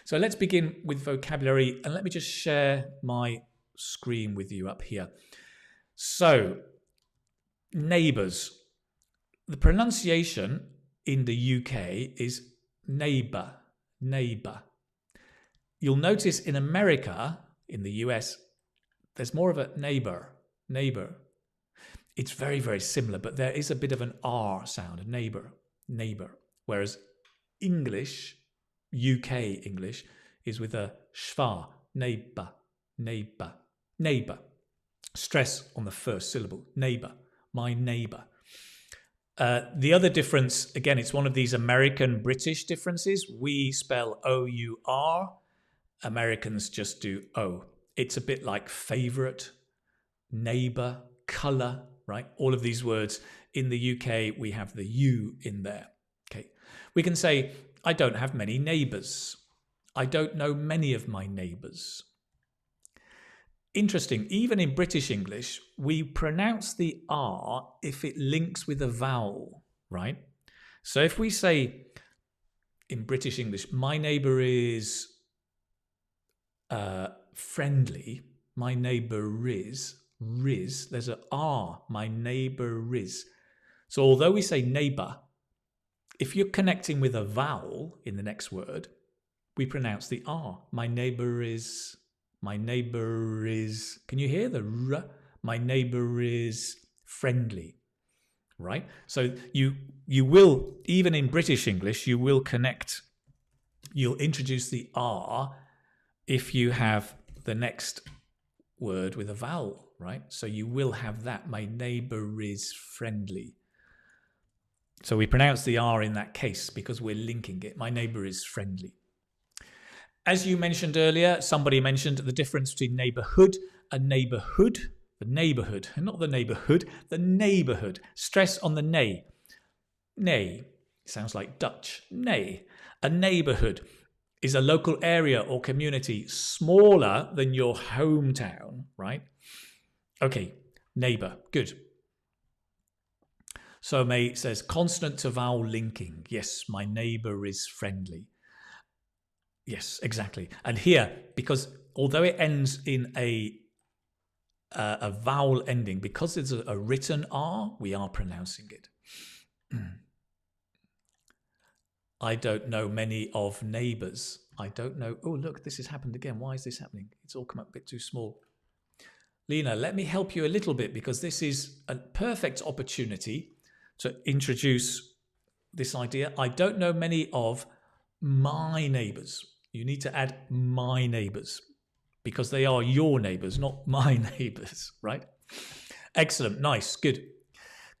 So let's begin with vocabulary, and let me just share my screen with you up here. So, neighbours. The pronunciation in the UK is neighbour, neighbour. You'll notice in America, in the US, there's more of a neighbour, neighbour. It's very, very similar, but there is a bit of an R sound, a neighbour, neighbour. Whereas English, UK English, is with a schwa, neighbour, neighbour, neighbour. Stress on the first syllable, neighbour, my neighbour. The other difference, again, it's one of these American-British differences. We spell O-U-R. Americans just do O. It's a bit like favourite, neighbour, colour, right? All of these words. In the UK, we have the U in there. Okay. We can say, I don't have many neighbours. I don't know many of my neighbours. Interesting, even in British English, we pronounce the R if it links with a vowel, right? So if we say in British English, my neighbour is friendly, my neighbour is, riz, there's a R, my neighbour is. So although we say neighbour, if you're connecting with a vowel in the next word, we pronounce the R. My neighbour is, can you hear the R? My neighbour is friendly, right? So you will, even in British English, you will connect, you'll introduce the R if you have the next word with a vowel, right? So you will have that, my neighbour is friendly. So we pronounce the R in that case because we're linking it. My neighbour is friendly. As you mentioned earlier, somebody mentioned the difference between neighbourhood and neighbourhood. The neighbourhood, not the neighbourhood, the neighbourhood. Stress on the nay. Nay. Sounds like Dutch. Nay. A neighbourhood is a local area or community smaller than your hometown, right? Okay, neighbour. Good. So May says, consonant to vowel linking. Yes, my neighbour is friendly. Yes, exactly. And here, because although it ends in a vowel ending, because it's a written R, we are pronouncing it. I don't know many of neighbours. I don't know. Oh, look, this has happened again. Why is this happening? It's all come up a bit too small. Lena, let me help you a little bit because this is a perfect opportunity to introduce this idea. I don't know many of my neighbours. You need to add my neighbours because they are your neighbours, not my neighbours, right? Excellent, nice, good.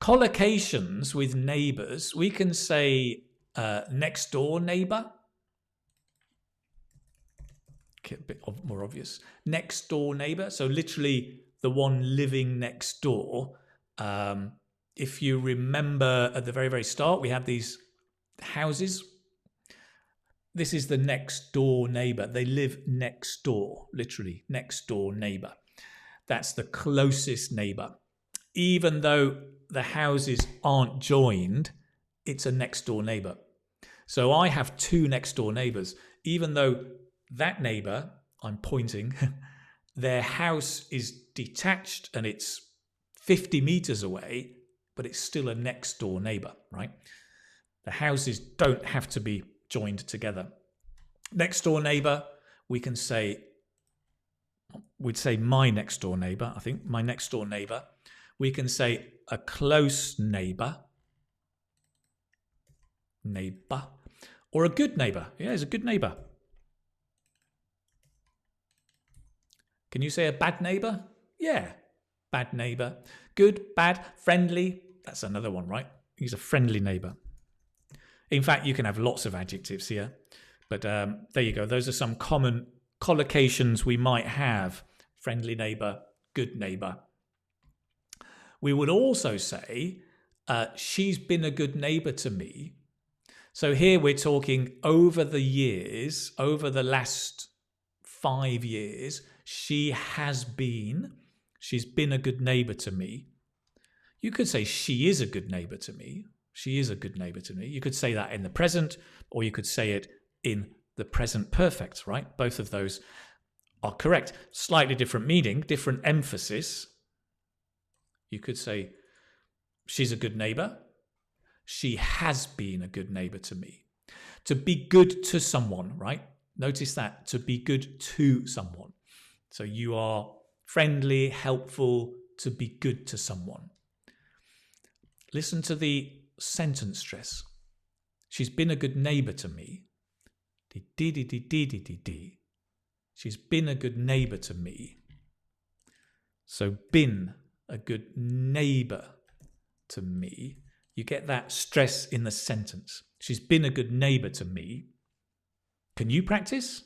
Collocations with neighbours, we can say next door neighbour. Okay, a bit more obvious. Next door neighbour, so literally the one living next door. If you remember at the very, very start, we have these houses. This is the next door neighbour. They live next door, literally next door neighbour. That's the closest neighbour. Even though the houses aren't joined, it's a next door neighbour. So I have two next door neighbours. Even though that neighbour, I'm pointing, their house is detached and it's 50 metres away, but it's still a next door neighbour, right? The houses don't have to be joined together. Next door neighbour, we'd say my next door neighbour, I think, my next door neighbour. We can say a close neighbour, or a good neighbour. Yeah, it's a good neighbour. Can you say a bad neighbour? Yeah, bad neighbour. Good, bad, friendly. That's another one, right? He's a friendly neighbour. In fact, you can have lots of adjectives here. But there you go. Those are some common collocations we might have. Friendly neighbour, good neighbour. We would also say, she's been a good neighbour to me. So here we're talking over the years, over the last 5 years, she's been a good neighbour to me. You could say she is a good neighbour to me. She is a good neighbour to me. You could say that in the present, or you could say it in the present perfect, right? Both of those are correct. Slightly different meaning, different emphasis. You could say, she's a good neighbor. She has been a good neighbor to me. To be good to someone, right? Notice that, to be good to someone. So you are friendly, helpful, to be good to someone. Listen to the sentence stress. She's been a good neighbor to me. She's been a good neighbor to me. So been a good neighbor to me. You get that stress in the sentence. She's been a good neighbor to me. Can you practice?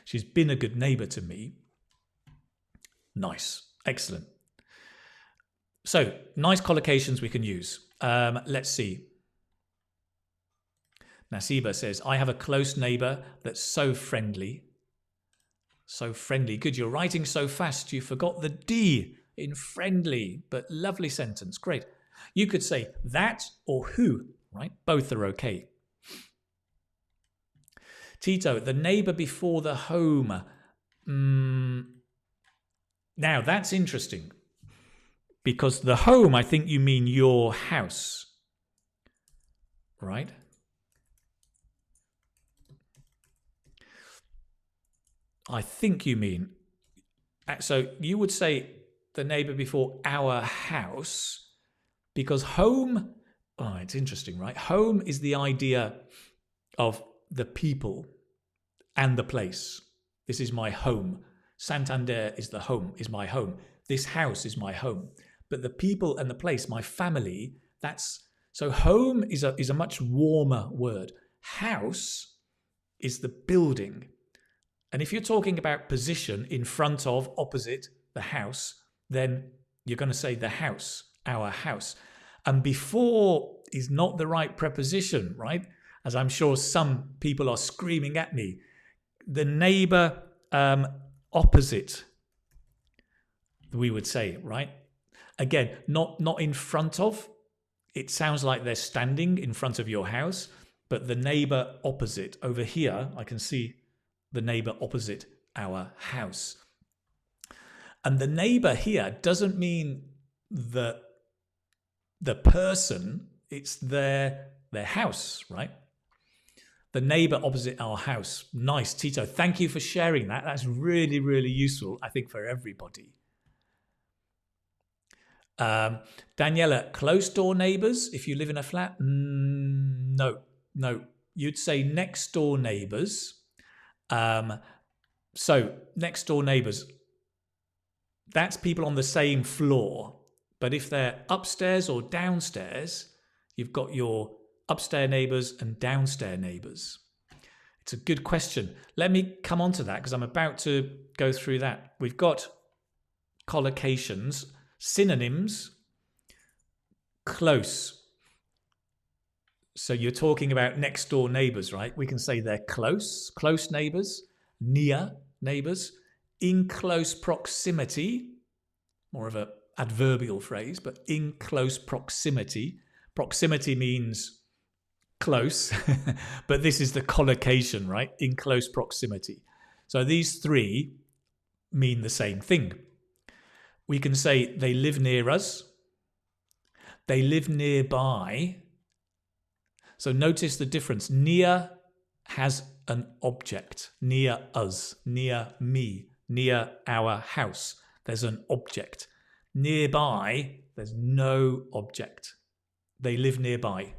She's been a good neighbor to me. Nice. Excellent. So, nice collocations we can use. Let's see. Nasiba says, I have a close neighbor that's so friendly. So friendly. Good, you're writing so fast you forgot the D in friendly, but lovely sentence. Great. You could say that or who, right? Both are okay. Tito, the neighbor before the home. Now, that's interesting. Because the home, I think you mean your house. Right? I think you mean. So you would say the neighbor before our house. Because home, it's interesting, right? Home is the idea of the people and the place. This is my home. Santander is the home, is my home. This house is my home. But the people and the place, my family, so home is a much warmer word. House is the building. And if you're talking about position in front of, opposite the house, then you're going to say the house, our house. And before is not the right preposition, right? As I'm sure some people are screaming at me. The neighbor opposite, we would say, right? Again, not in front of. It sounds like they're standing in front of your house, but the neighbor opposite. Over here, I can see the neighbor opposite our house. And the neighbor here doesn't mean the person, it's their house, right? The neighbor opposite our house. Nice, Tito. Thank you for sharing that. That's really, really useful, I think, for everybody. Daniela, close door neighbors if you live in a flat? No. You'd say next door neighbors. So next door neighbors, that's people on the same floor. But if they're upstairs or downstairs, you've got your upstairs neighbors and downstairs neighbors. It's a good question. Let me come on to that because I'm about to go through that. We've got collocations, synonyms, close. So you're talking about next door neighbors, right? We can say they're close neighbors, near neighbors, in close proximity, more of a adverbial phrase, but in close proximity. Proximity means close, but this is the collocation, right? In close proximity. So these three mean the same thing. We can say they live near us, they live nearby. So notice the difference. Near has an object. Near us, near me, near our house. There's an object. Nearby, there's no object. They live nearby.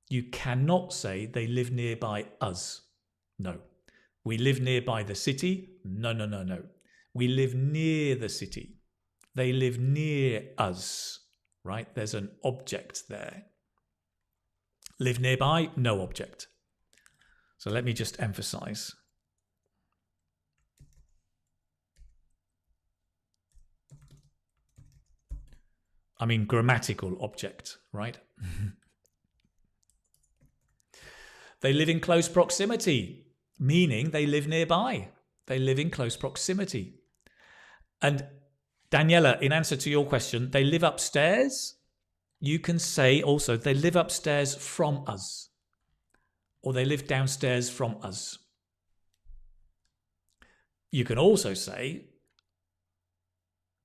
You cannot say they live nearby us. No. We live nearby the city. No. We live near the city. They live near us, right? There's an object there. Live nearby, no object. So let me just emphasize. I mean grammatical object, right? They live in close proximity, meaning they live nearby. They live in close proximity. And Daniela, in answer to your question, they live upstairs. You can say also they live upstairs from us, or they live downstairs from us. You can also say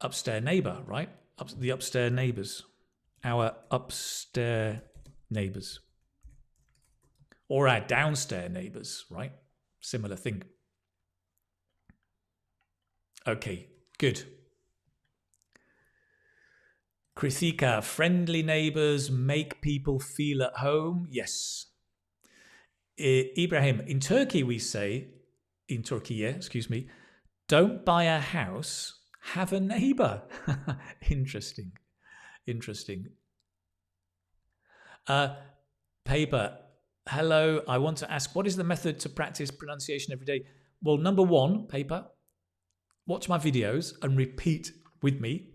upstairs neighbour, right? The upstairs neighbours. Our upstairs neighbours. Or our downstairs neighbours, right? Similar thing. Okay, good. Krithika, friendly neighbours make people feel at home. Yes. Ibrahim, in Turkey we say, in Turkey, excuse me, don't buy a house, have a neighbour. Interesting. Interesting. Paper, hello, I want to ask, what is the method to practice pronunciation every day? Well, number one, Paper, watch my videos and repeat with me.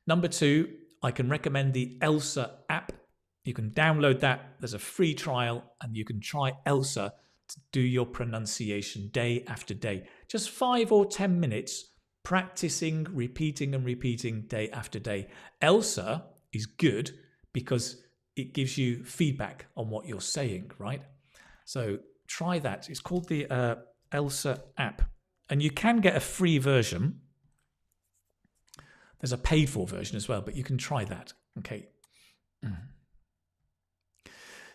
Number two, I can recommend the ELSA app. You can download that. There's a free trial and you can try ELSA to do your pronunciation day after day. Just 5 or 10 minutes practicing, repeating and repeating day after day. ELSA is good because it gives you feedback on what you're saying, right? So try that. It's called the ELSA app. And you can get a free version. There's a paid for version as well, but you can try that. Okay.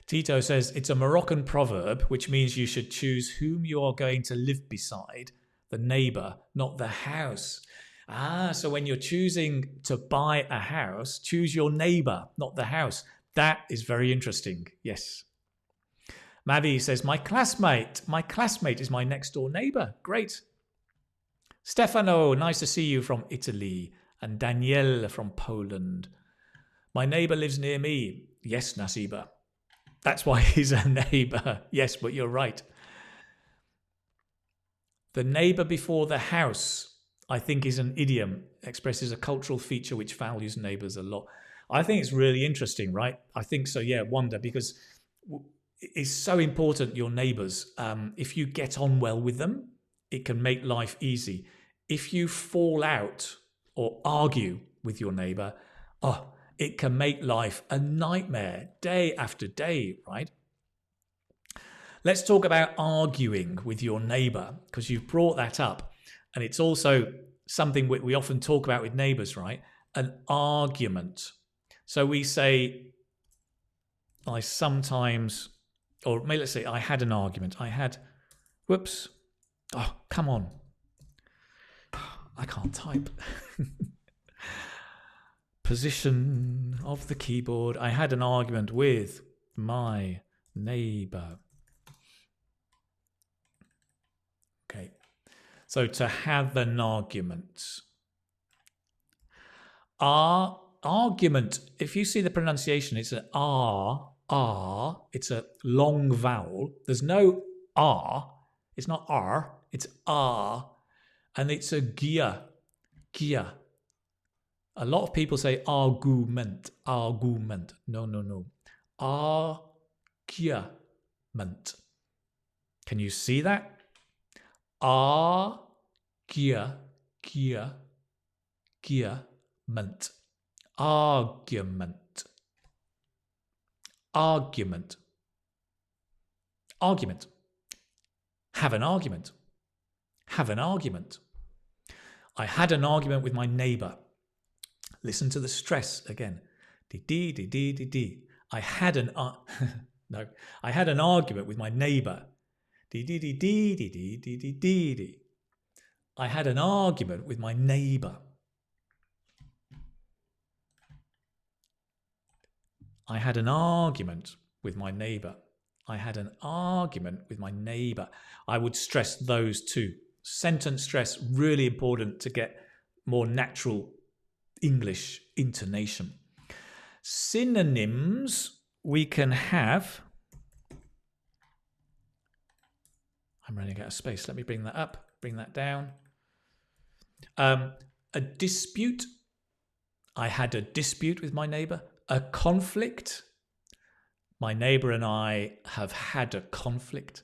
Tito says, it's a Moroccan proverb, which means you should choose whom you are going to live beside, the neighbour, not the house. So when you're choosing to buy a house, choose your neighbour, not the house. That is very interesting. Yes. Mavi says, my classmate is my next door neighbour. Great. Stefano, nice to see you from Italy. And Danielle from Poland. My neighbour lives near me. Yes, Nasiba. That's why he's a neighbour. Yes, but you're right. The neighbour before the house, I think, is an idiom, expresses a cultural feature which values neighbours a lot. I think it's really interesting, right? I think so, yeah, Wanda, because it's so important, your neighbours. If you get on well with them, it can make life easy. If you fall out or argue with your neighbour, it can make life a nightmare day after day, right? Let's talk about arguing with your neighbour, because you've brought that up. And it's also something we often talk about with neighbours, right? An argument. So we say, I sometimes, or maybe let's say I had an argument. Whoops. Oh, come on. I can't type. Position of the keyboard. I had an argument with my neighbour. Okay. So to have an argument. Argument, if you see the pronunciation, it's an R. It's a long vowel. There's no R. It's not R. It's R. And it's a gia. A lot of people say argument. No. Argument. Can you see that? Argument. Argument. Have an argument. I had an argument with my neighbour. Listen to the stress again. I had an argument with my neighbour. I had an argument with my neighbour. I had an argument with my neighbour. I had an argument with my neighbour. I would stress those two. Sentence stress, really important to get more natural English intonation. Synonyms we can have. I'm running out of space. Let me bring that up, bring that down. A dispute. I had a dispute with my neighbour. A conflict. My neighbour and I have had a conflict.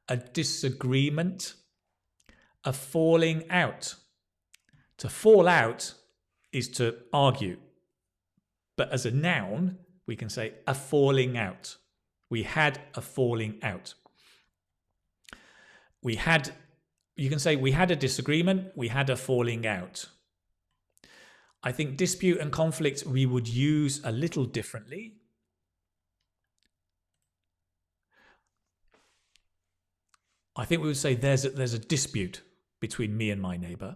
A disagreement. A falling out. To fall out is to argue. But as a noun, We can say a falling out. We had a falling out. You can say we had a disagreement, we had a falling out. I think dispute and conflict we would use a little differently. I think we would say there's a dispute between me and my neighbour.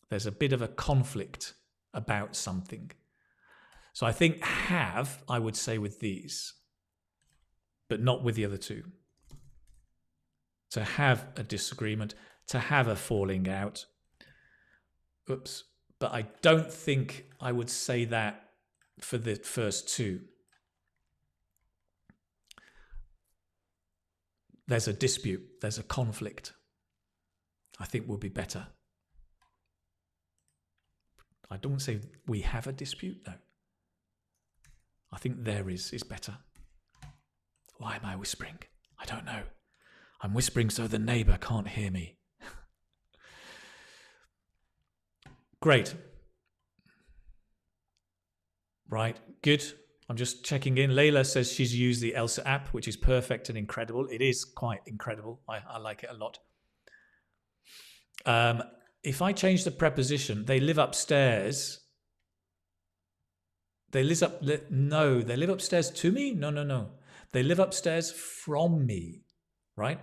There's a bit of a conflict about something. So I think have, I would say with these, but not with the other two. To have a disagreement, to have a falling out. Oops. But I don't think I would say that for the first two. There's a dispute, there's a conflict. I think will be better. I don't say we have a dispute, no. I think there is better. Why am I whispering? I don't know. I'm whispering so the neighbour can't hear me. Great. Right, good. I'm just checking in. Layla says she's used the Elsa app, which is perfect and incredible. It is quite incredible. I like it a lot. If I change the preposition, they live upstairs. They live upstairs to me? No. They live upstairs from me, right?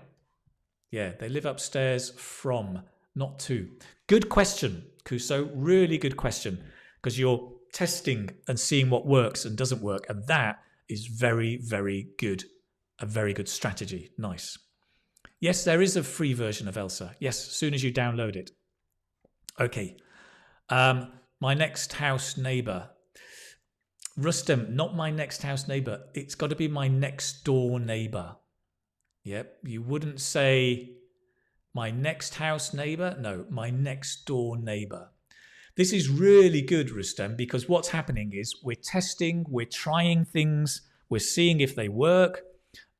Yeah, they live upstairs from, not to. Good question, Kuso. Really good question, because you're testing and seeing what works and doesn't work, and that is very, very good. A very good strategy. Nice. Yes, there is a free version of Elsa. Yes, as soon as you download it. Okay. My next house neighbour. Rustem, not my next house neighbour. It's got to be my next door neighbour. Yep. You wouldn't say my next house neighbour. No, my next door neighbour. This is really good, Rustem, because what's happening is we're testing, we're trying things, we're seeing if they work,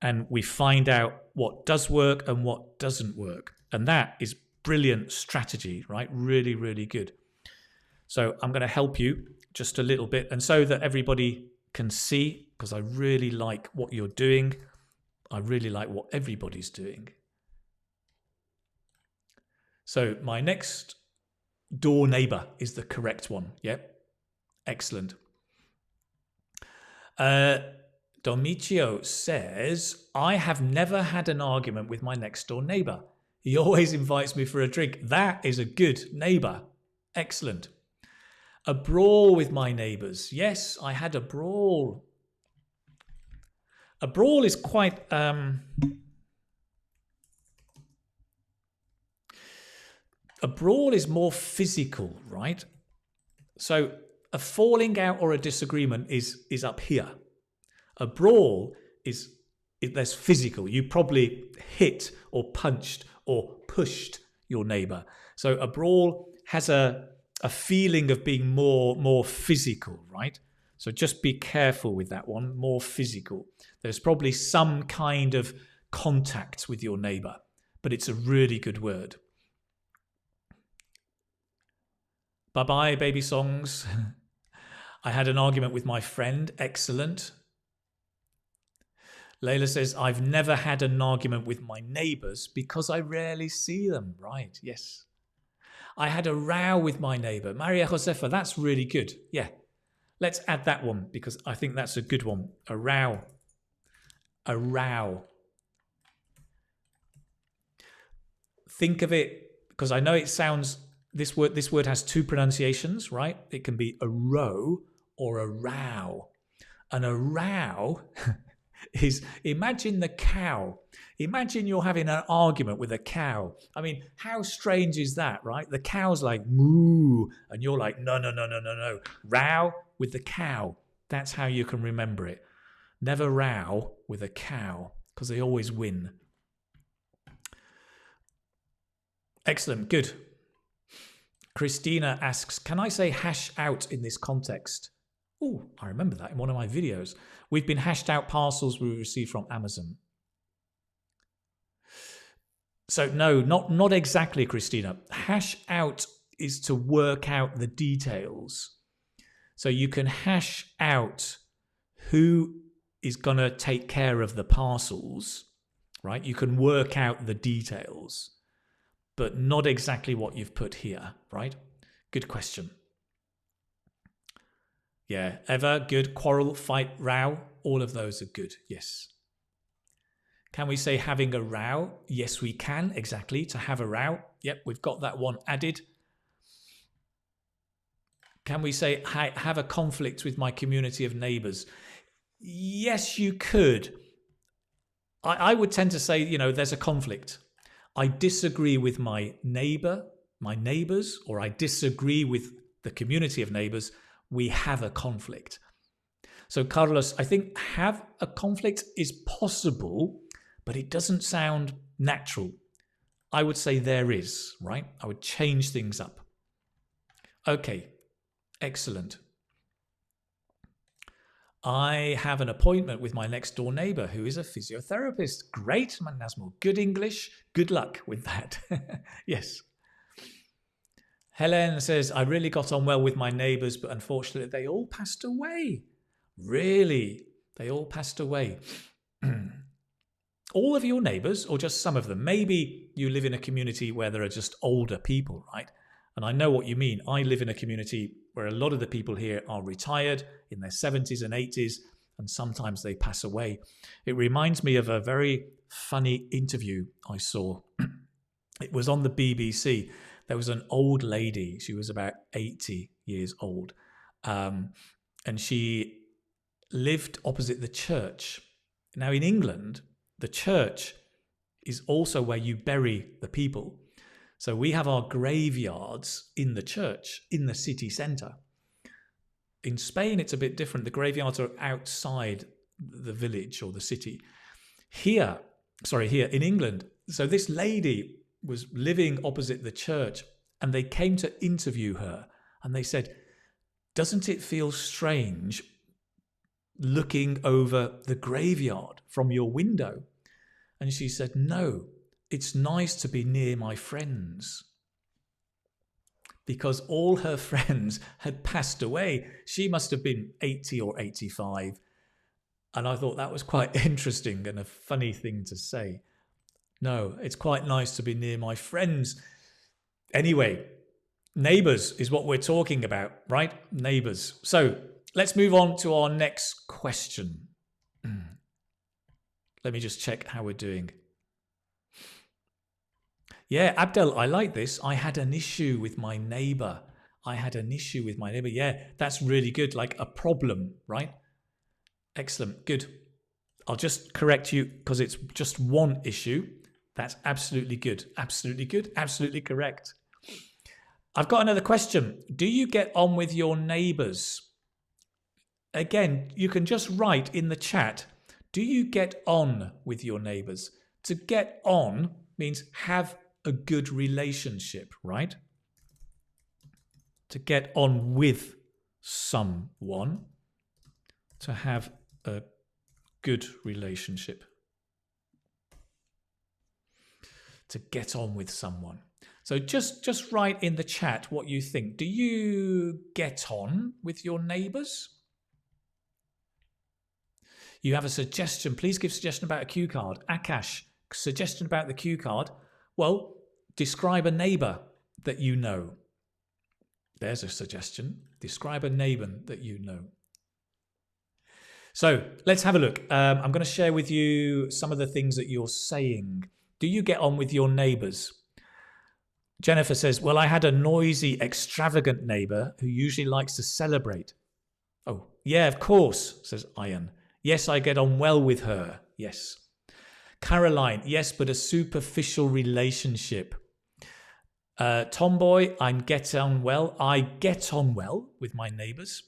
and we find out what does work and what doesn't work. And that is brilliant strategy, right? Really, really good. So I'm going to help you just a little bit, and so that everybody can see, because I really like what you're doing. I really like what everybody's doing. So my next door neighbour is the correct one. Yep. Excellent. Domicio says, I have never had an argument with my next door neighbour. He always invites me for a drink. That is a good neighbour. Excellent. A brawl with my neighbours. Yes, I had a brawl. A brawl is quite... a brawl is more physical, right? So a falling out or a disagreement is up here. A brawl is there's physical. You probably hit or punched or pushed your neighbour. So a brawl has a feeling of being more physical, right? So just be careful with that one, more physical. There's probably some kind of contact with your neighbour, but it's a really good word. Bye-bye, baby songs. I had an argument with my friend. Excellent. Layla says, I've never had an argument with my neighbours because I rarely see them. Right, yes. I had a row with my neighbour. Maria Josefa, that's really good. Yeah. Let's add that one because I think that's a good one. A row. A row. Think of it, because I know it sounds... This word has two pronunciations, right? It can be a row or a row. And a row is, imagine the cow. Imagine you're having an argument with a cow. I mean, how strange is that, right? The cow's like, moo, and you're like, no. Row with the cow. That's how you can remember it. Never row with a cow, because they always win. Excellent, good. Christina asks, can I say hash out in this context? Oh, I remember that in one of my videos. We've been hashed out parcels we received from Amazon. So no, not exactly, Christina. Hash out is to work out the details. So you can hash out who is going to take care of the parcels, right? You can work out the details, but not exactly what you've put here, right? Good question. Yeah, ever, good. Quarrel, fight, row, all of those are good, yes. Can we say having a row? Yes, we can, exactly, to have a row. Yep, we've got that one added. Can we say have a conflict with my community of neighbours? Yes, you could. I would tend to say, there's a conflict. I disagree with my neighbours, or I disagree with the community of neighbours. We have a conflict. So, Carlos, I think have a conflict is possible, but it doesn't sound natural. I would say there is, right? I would change things up. Okay, excellent. I have an appointment with my next door neighbour who is a physiotherapist. Great, Nazmul. Good English. Good luck with that. Yes. Helen says, I really got on well with my neighbours, but unfortunately they all passed away. Really? They all passed away. All of your neighbours or just some of them? Maybe you live in a community where there are just older people, right? And I know what you mean. I live in a community where a lot of the people here are retired in their 70s and 80s, and sometimes they pass away. It reminds me of a very funny interview I saw. It was on the BBC. There was an old lady. She was about 80 years old. And she lived opposite the church. Now in England, the church is also where you bury the people. So we have our graveyards in the church, in the city centre. In Spain, it's a bit different. The graveyards are outside the village or the city. Here in England, so this lady was living opposite the church and they came to interview her and they said, doesn't it feel strange looking over the graveyard from your window? And she said, no. It's nice to be near my friends. Because all her friends had passed away. She must have been 80 or 85. And I thought that was quite interesting and a funny thing to say. No, it's quite nice to be near my friends. Anyway, neighbours is what we're talking about, right? Neighbours. So let's move on to our next question. Let me just check how we're doing. Yeah, Abdel, I like this. I had an issue with my neighbour. Yeah, that's really good. Like a problem, right? Excellent. Good. I'll just correct you because it's just one issue. That's absolutely good. Absolutely good. Absolutely correct. I've got another question. Do you get on with your neighbours? Again, you can just write in the chat. Do you get on with your neighbours? To get on means have a good relationship, right? To get on with someone, to have a good relationship. To get on with someone. So just write in the chat what you think. Do you get on with your neighbours? You have a suggestion. Please give a suggestion about a cue card. Akash, suggestion about the cue card. Well, describe a neighbour that you know. There's a suggestion. Describe a neighbour that you know. So let's have a look. I'm going to share with you some of the things that you're saying. Do you get on with your neighbours? Jennifer says, well, I had a noisy, extravagant neighbour who usually likes to celebrate. Oh, yeah, of course, says Ian. Yes, I get on well with her. Yes. Caroline, yes, but a superficial relationship. Tomboy, I get on well with my neighbours.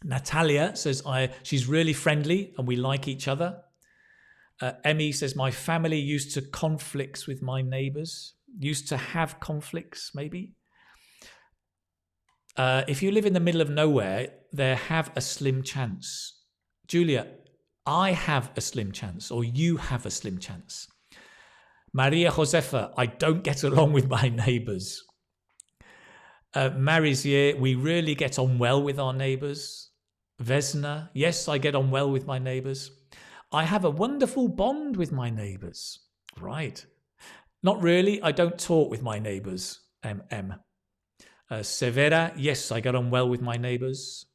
Natalia says she's really friendly and we like each other. Emmy says my family used to conflicts with my neighbours. Used to have conflicts, maybe. If you live in the middle of nowhere, there have a slim chance. Julia, I have a slim chance, or you have a slim chance. Maria Josefa, I don't get along with my neighbours. Marizier, we really get on well with our neighbours. Vesna, yes, I get on well with my neighbours. I have a wonderful bond with my neighbours. Right. Not really. I don't talk with my neighbours. Severa, yes, I get on well with my neighbours.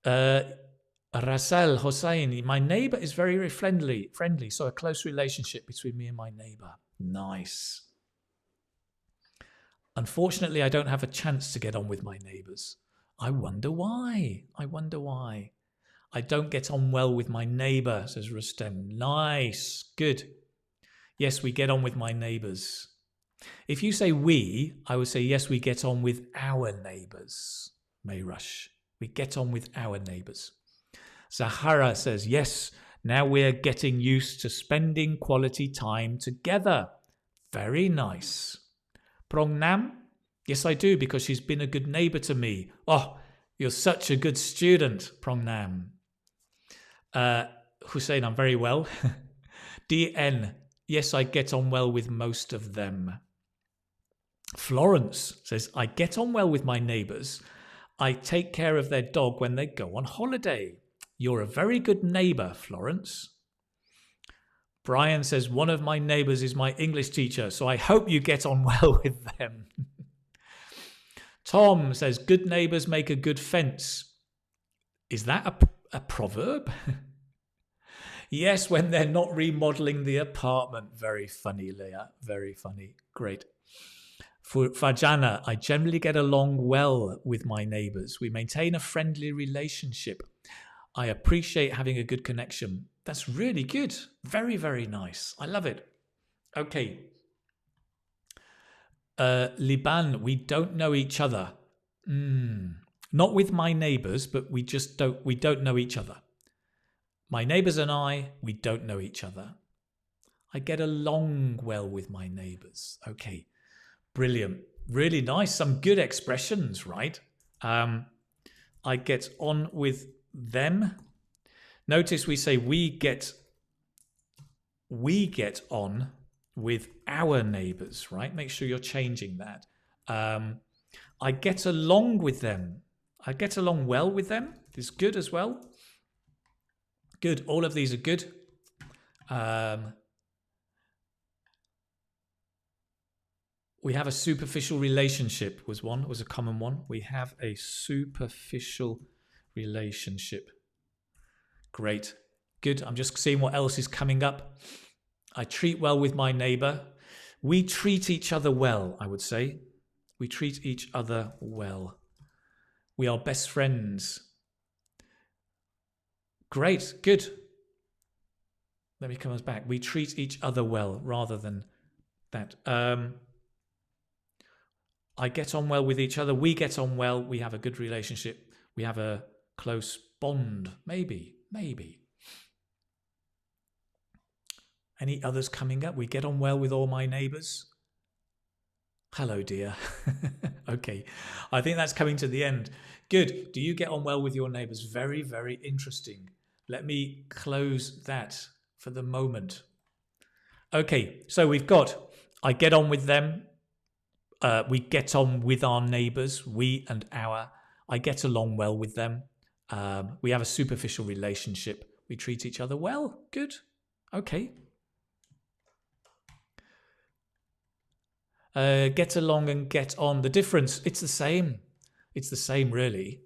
Rasel Hossein, my neighbour is very, very friendly, so a close relationship between me and my neighbour. Nice. Unfortunately, I don't have a chance to get on with my neighbours. I wonder why. I don't get on well with my neighbour, says Rustem. Nice. Good. Yes, we get on with my neighbours. If you say we, I would say yes, we get on with our neighbours. Mayrush. We get on with our neighbours. Zahara says, yes, now we're getting used to spending quality time together. Very nice. Prongnam? Yes, I do, because she's been a good neighbour to me. Oh, you're such a good student, Prongnam. Hussein, I'm very well. DN, yes, I get on well with most of them. Florence says, I get on well with my neighbours. I take care of their dog when they go on holiday. You're a very good neighbour, Florence. Brian says, one of my neighbours is my English teacher, so I hope you get on well with them. Tom says, good neighbours make a good fence. Is that a proverb? Yes, when they're not remodelling the apartment. Very funny, Leah. Very funny. Great. For Fajana, I generally get along well with my neighbours. We maintain a friendly relationship. I appreciate having a good connection. That's really good. Very, very nice. I love it. Okay. Liban, we don't know each other. Not with my neighbours, but we don't know each other. My neighbours and I, we don't know each other. I get along well with my neighbours. Okay. Brilliant. Really nice. Some good expressions, right? I get on with them. Notice we say we get on with our neighbours, right? Make sure you're changing that. I get along with them. I get along well with them is good as well. Good. All of these are good. We have a superficial relationship was a common one. We have a superficial relationship. Great. Good. I'm just seeing what else is coming up. I treat well with my neighbour. We treat each other well, I would say. We treat each other well. We are best friends. Great. Good. Let me come back. We treat each other well rather than that. I get on well with each other. We get on well. We have a good relationship. We have a close bond. Maybe. Any others coming up? We get on well with all my neighbours. Hello, dear. Okay. I think that's coming to the end. Good. Do you get on well with your neighbours? Very, very interesting. Let me close that for the moment. Okay. So we've got, I get on with them. We get on with our neighbours, we and our. I get along well with them. We have a superficial relationship. We treat each other well. Good. Okay. Get along and get on. The difference, it's the same. It's the same, really.